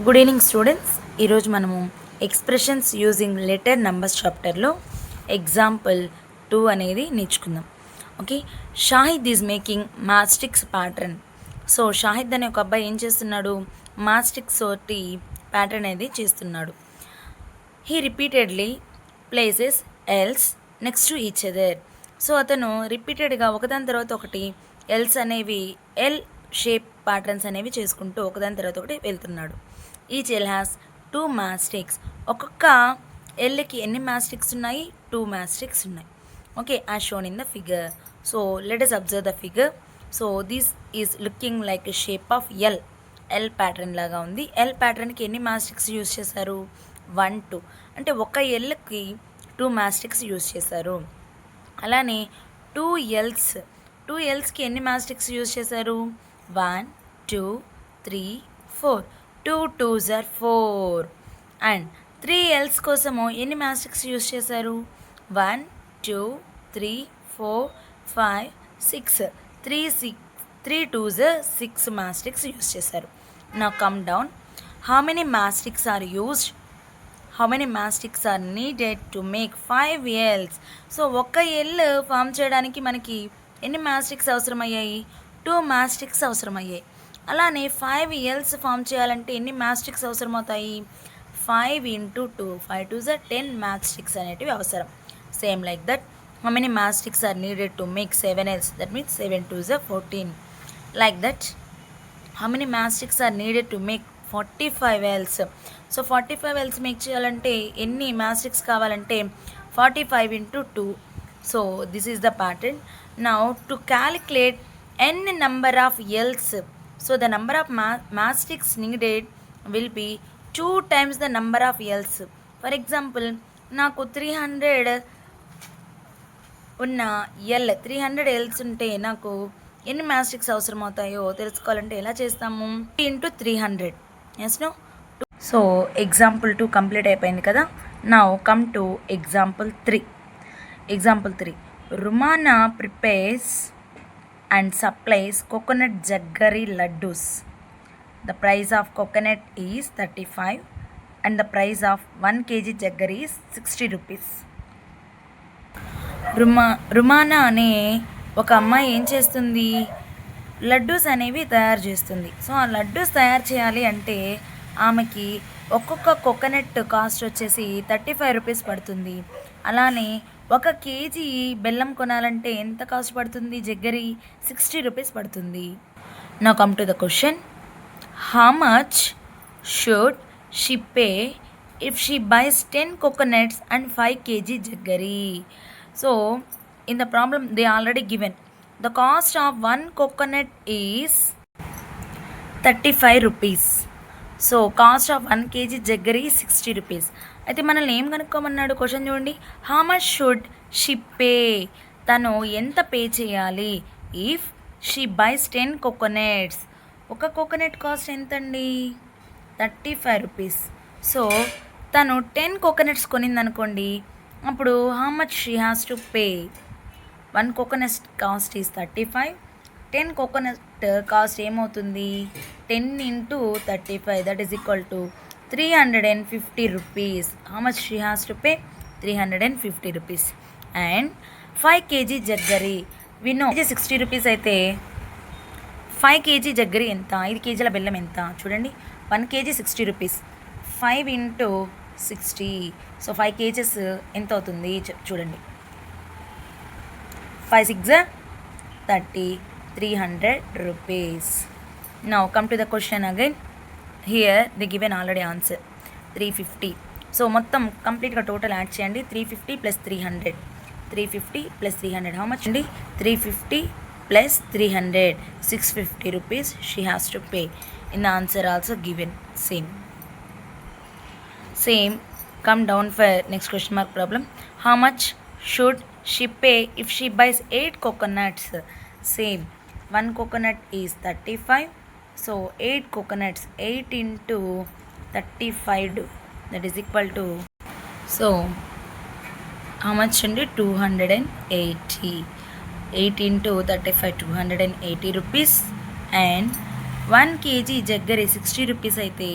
Good evening students. ఈరోజు మనము expressions using letter numbers చాప్టర్లో ఎగ్జాంపుల్ 2 అనేది నేర్చుకుందాం. Okay, Shahid is making matchsticks pattern. So Shahid అనే ఒక అబ్బాయి ఏం చేస్తున్నాడు, మాస్టిక్స్ తోటి ప్యాటర్న్ అనేది చేస్తున్నాడు. He repeatedly places else next to each other. So అతను రిపీటెడ్గా ఒకదాని తర్వాత ఒకటి ఎల్స్ అనేవి ఎల్ షేప్ ప్యాటర్న్స్ అనేవి చేసుకుంటూ ఒకదాని తర్వాత ఒకటి వెళ్తున్నాడు. Each L has 2 మాస్టిక్స్. ఒక్కొక్క ఎల్కి ఎన్ని మాస్టిక్స్ ఉన్నాయి? 2 మాస్టిక్స్ ఉన్నాయి. Okay, as shown in the figure. So let us observe the figure. So this is looking like a shape of L pattern లాగా ఉంది. ఎల్ ప్యాటర్న్కి ఎన్ని మాస్టిక్స్ యూజ్ చేశారు? 1 2. అంటే ఒక ఎల్కి 2 మాస్టిక్స్ యూజ్ చేశారు. అలానే 2 ఎల్స్కి ఎన్ని మాస్టిక్స్ యూజ్ చేశారు? 1 2 3 4. 2 2s are 4. అండ్ 3 ఎల్స్ కోసము ఎన్ని మాస్టిక్స్ యూజ్ చేశారు? 1 2 3 4 5 6. 3 2s 6 మాస్టిక్స్ యూజ్ చేశారు. నా come down. How many matchsticks are used? How many matchsticks are needed to make 5 Ls? So ఒక ఎల్ ఫామ్ చేయడానికి మనకి ఎన్ని మాస్టిక్స్ అవసరమయ్యాయి? 2 మాస్టిక్స్ అవసరమయ్యాయి. అలానే 5 ఎల్స్ ఫామ్ చేయాలంటే ఎన్ని మాస్టిక్స్ అవసరమవుతాయి? 5 into 2, 5 2s are 10 మాస్టిక్స్ అనేటివి అవసరం. Same like that, how many matchsticks are needed to make 7 Ls? That means 7 2s are 14. Like that, how many matchsticks are needed to make 45 Ls? So 45 Ls make చేయాలంటే ఎన్ని matchsticks కావాలంటే 45 into 2. So this is the pattern. Now to calculate n number of Ls, so the number of mastics needed will be 2 times the number of else. For example, నాకు 300 ఉన్న 300 else ఉంటే నాకు ఎన్ని మాస్టిక్స్ అవసరం అవుతాయో తెలుసుకోవాలంటే ఎలా చేస్తాము? 3 into 300. Yes no? So example 2 complete అయిపోయింది కదా. Now come to example 3. Example 3, Rumana prepares and supplies coconut jaggery laddus. The price of coconut is 35 and the price of 1 kg jaggery is 60 rupees. Rumana అనే ఒక అమ్మాయి ఏం చేస్తుంది? లడ్డూస్ అనేవి తయారు చేస్తుంది. సో ఆ లడ్డూస్ తయారు చేయాలి అంటే ఆమెకి ఒక్కొక్క కోకోనట్ కాస్ట్ వచ్చేసి 35 రూపీస్ పడుతుంది. అలానే 1 కేజీ బెల్లం కొనాలంటే ఎంత కాస్ట్ పడుతుంది? జగ్గరి 60 రూపీస్ పడుతుంది. Now come to the question, how much should she pay if she buys 10 coconuts and 5 kg jaggery? So in the problem they already given the cost of 1 coconut is 35 rupees. So cost of 1 kg jaggery 60 rupees. అయితే మనల్ని ఏం కనుక్కోమన్నాడు? Question చూడండి, how much should she pay, తను ఎంత pay చేయాలి? If she buys 10 coconuts, ఒక coconut cost ఎంతండి? 35 రూపీస్. సో తను 10 coconuts కొనిందనుకోండి, అప్పుడు how much she has to pay? 1 coconut cost is 35. 10 coconut cost ఏమవుతుంది? 10 into 35, that is equal to 350 rupees. How much she has to pay? 350 rupees. And 5 kg Jaggari, we know 60 rupees అయితే 5 kg Jaggari ఎంత? 5 కేజీల బెల్లం ఎంత? చూడండి, 1 kg 60 rupees, 5 into 60. So 5 kgs ఎంత అవుతుంది చూడండి, 5 6 30, 300 rupees. Now come to the question again. Here the given already answer 350. So మొత్తం కంప్లీట్గా టోటల్ యాడ్ చేయండి. 350 + 300, 350 + 300 హౌ మచ్ అండి? 350 + 300, 650 rupees she has to pay. In the answer also given same. Come down for next question mark problem. How much should she pay if she buys 8 coconuts? Same, 1 coconut is 35. So 8 coconuts, 8 into 35, that is equal to, so how much అండి? 280. 8 into 35, 280 rupees. And 1 kg jaggery 60 rupees అయితే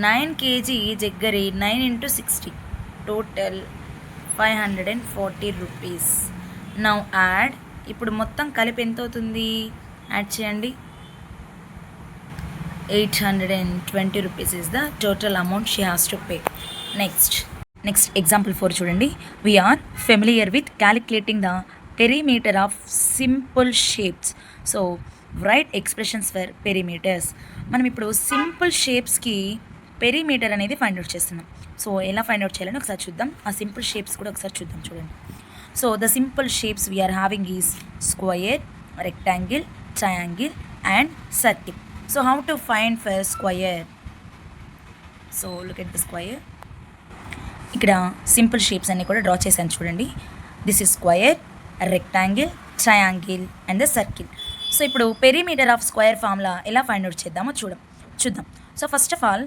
9 kg jaggery 9 into 60 total 540 rupees. Now add, ఇప్పుడు మొత్తం కలిపి ఎంత అవుతుంది add చేయండి. 820 rupees is the total amount she has to pay. Next example 4 చూడండి. We are familiar with calculating the perimeter of simple shapes. So write expressions for perimeters. మనం ఇప్పుడు simple షేప్స్కి పెరిమీటర్ అనేది ఫైండ్ అవుట్ చేస్తున్నాం. సో ఎలా ఫైండ్ అవుట్ చేయాలని ఒకసారి చూద్దాం. ఆ సింపుల్ షేప్స్ కూడా ఒకసారి చూద్దాం. చూడండి. So the simple shapes we are having is square, rectangle, triangle and circle. So how to find for square? So look at the square. ఇక్కడ సింపుల్ షేప్స్ అన్నీ కూడా డ్రా చేశాను చూడండి. This is square, rectangle, triangle and the circle. So ఇప్పుడు perimeter of square formula ఎలా find out చేద్దామో చూద్దాం. So first of all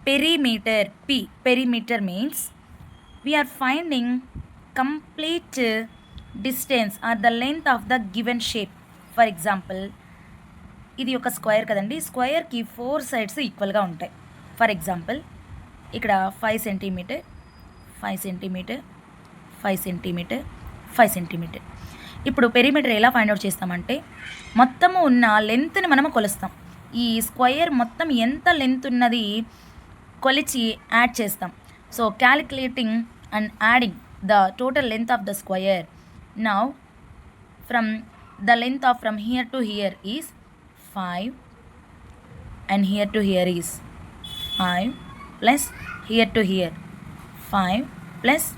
perimeter, perimeter means we are finding complete distance or the length of the given shape. For example ఇది ఒక square కదండి. స్క్వేర్కి 4 sides ఈక్వల్గా ఉంటాయి. For example ఇక్కడ 5 సెంటీమీటర్, 5 సెంటీమీటర్, 5 సెంటీమీటర్, 5 సెంటీమీటర్. ఇప్పుడు పెరిమీటర్ ఎలా ఫైండ్ అవుట్ చేస్తామంటే మొత్తము ఉన్న లెంత్ని మనము కొలుస్తాం. ఈ స్క్వయర్ మొత్తం ఎంత లెంత్ ఉన్నది కొలిచి యాడ్ చేస్తాం. So calculating and adding the total length of the square. Now from the length of from here to hear is 5 and here to hear is 5 plus here to hear 5 plus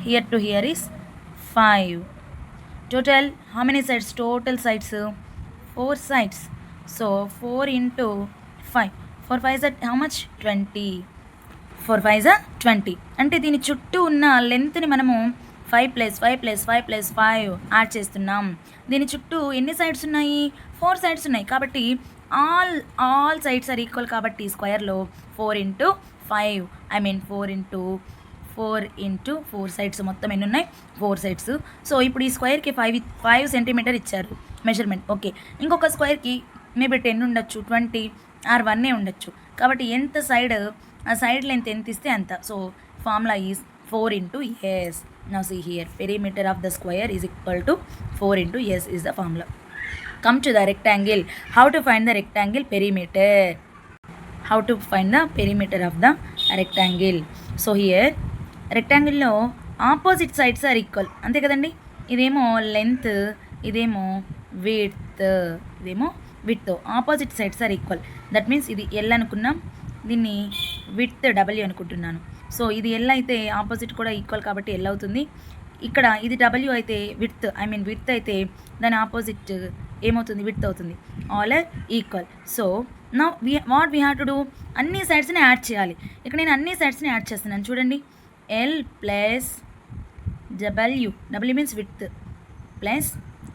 here to hear is 5. Total, how many sides? Total sides 4 sides. So 4 into 5. 4 5 is how much? 20. 4 5 is 20. అంటే దీని చుట్టూ ఉన్న లెంత్ని మనము 5 plus 5 plus 5 plus 5 add చేస్తున్నాం. దీని చుట్టూ ఎన్ని sides ఉన్నాయి? 4 సైడ్స్ ఉన్నాయి. కాబట్టి ఆల్ సైడ్స్ ఆర్ ఈక్వల్. కాబట్టి స్క్వేర్లో 4 into 5 4 into 4 సైడ్స్ మొత్తం ఎన్ని ఉన్నాయి? 4 సైడ్స్. సో ఇప్పుడు ఈ స్క్వేర్కి 5 సెంటీమీటర్ ఇచ్చారు మెజర్మెంట్. ఓకే, ఇంకొక స్క్వేర్కి మేబీ 10 ఉండొచ్చు, 20 ఆర్ 1 ఉండొచ్చు. కాబట్టి ఎంత సైడ్, ఆ సైడ్ లెంత్ ఎంత ఇస్తే అంత. So formula is 4 into S. Now see here, perimeter of the square is equal to 4 into S is the formula. Come to the rectangle. How to find the rectangle perimeter? How to find the perimeter of the rectangle? So here రెక్టాంగిల్లో opposite sides are equal, అంతే కదండి. ఇదేమో length, ఇదేమో width. Opposite sides are equal. That means ఇది L అనుకున్నాం, దీన్ని width W అనుకుంటున్నాను. So ఇది ఎల్ అయితే ఆపోజిట్ కూడా ఈక్వల్ కాబట్టి ఎల్ అవుతుంది. ఇక్కడ ఇది డబ్ల్యూ అయితే విడ్త్ అయితే దాని ఆపోజిట్ ఏమవుతుంది? విడ్త్ అవుతుంది. All are equal. So now what we have to do? అన్ని సైడ్స్ని యాడ్ చేయాలి. ఇక్కడ నేను అన్ని సైడ్స్ని యాడ్ చేస్తున్నాను చూడండి. L plus W means width plus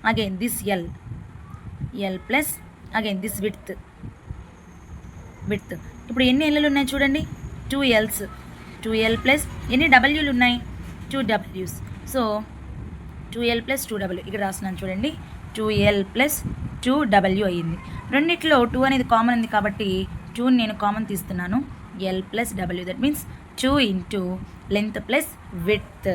again this L plus again this width. ఇప్పుడు ఎన్ని L'లు ఉన్నాయి చూడండి? 2 L's. 2L plus ఎన్ని W'లు ఉన్నాయి? 2 W's. So 2L plus 2W ఇక్కడ రాస్తున్నాను చూడండి. 2L plus 2W అయ్యింది. రెండిట్లో 2 అనేది కామన్ ఉంది కాబట్టి 2ని నేను కామన్ తీస్తున్నాను. L plus W, that means 2 into length plus width.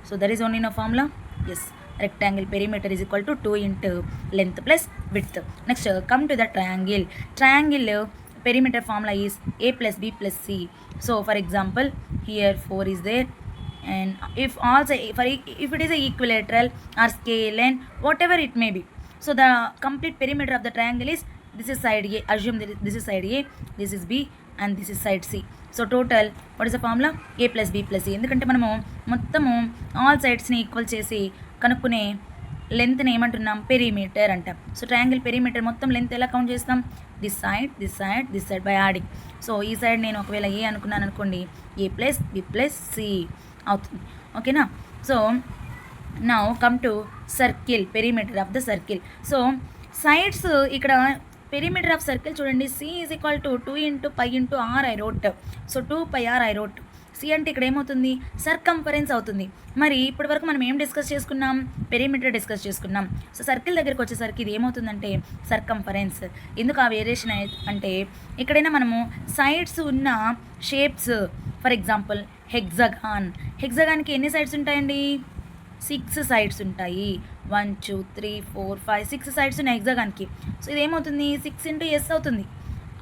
So there is only no formula. Yes, rectangle perimeter is equal to 2 into length plus width. Next come to the triangle. Triangle perimeter formula is A plus B plus C. So for example here 4 is there, and if it is a equilateral or scale and whatever it may be, so the complete perimeter of the triangle is, this is side A, assume that this is side A, this is B and this is side C. So total what is the formula? A plus B plus C. ఎందుకంటే మనము మొత్తము all సైడ్స్ని equal చేసి కనుక్కునే లెంత్ని ఏమంటున్నాం? Perimeter అంటాం. So triangle perimeter మొత్తం length ఎలా count చేస్తాం? This side by adding. So ఈ సైడ్ నేను ఒకవేళ ఏ అనుకున్నాను అనుకోండి, A plus B plus C అవుతుంది. ఓకేనా? So now come to circle, perimeter of the circle. So sides ఇక్కడ perimeter of circle చూడండి. C is equal to 2 into pi into r I wrote. So 2 pi r I wrote. C అంటే ఇక్కడ ఏమవుతుంది, circumference అవుతుంది. మరి ఇప్పటి వరకు మనం ఏం డిస్కస్ చేసుకున్నాం, పెరిమీటర్ డిస్కస్ చేసుకున్నాం. సో సర్కిల్ దగ్గరికి వచ్చేసరికి ఇది ఏమవుతుందంటే సర్కంఫరెన్స్. ఎందుకు ఆ వేరియేషన్ అంటే ఎక్కడైనా మనము సైడ్స్ ఉన్న షేప్స్, ఫర్ ఎగ్జాంపుల్ హెగ్జగాన్కి ఎన్ని సైడ్స్ ఉంటాయండి, 6 సైడ్స్ ఉంటాయి. 1 2 3 4 5 6 సైడ్స్ ఉన్నాయి హెగ్జాగాన్కి. సో ఇది ఏమవుతుంది, 6 ఇంటూ ఎస్ అవుతుంది.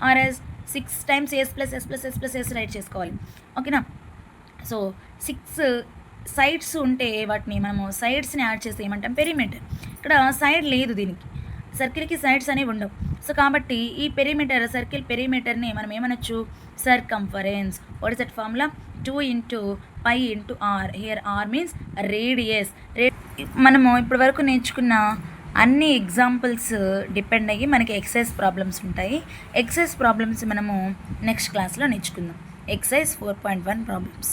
Or S 6 times S plus S plus S plus S right చేసుకోవాలి. ఓకేనా. సో 6 సైడ్స్ ఉంటే వాటిని మనము సైడ్స్ని యాడ్ చేస్తే ఏమంటాం, పెరిమీటర్. ఇక్కడ సైడ్ లేదు, దీనికి సర్కిల్కి సైడ్స్ అనేవి ఉండవు. సో కాబట్టి ఈ పెరిమీటర్, సర్కిల్ పెరిమీటర్ని మనం ఏమనొచ్చు, circumference. What is that formula, 2 into pi into r. Here r means radius. మనము ఇప్పటి వరకు నేర్చుకున్న అన్ని ఎగ్జాంపుల్స్ డిపెండ్ అయ్యి మనకి ఎక్సైజ్ ప్రాబ్లమ్స్ ఉంటాయి. ఎక్సైజ్ ప్రాబ్లమ్స్ మనము నెక్స్ట్ క్లాస్లో నేర్చుకుందాం. Exercise 4.1 problems.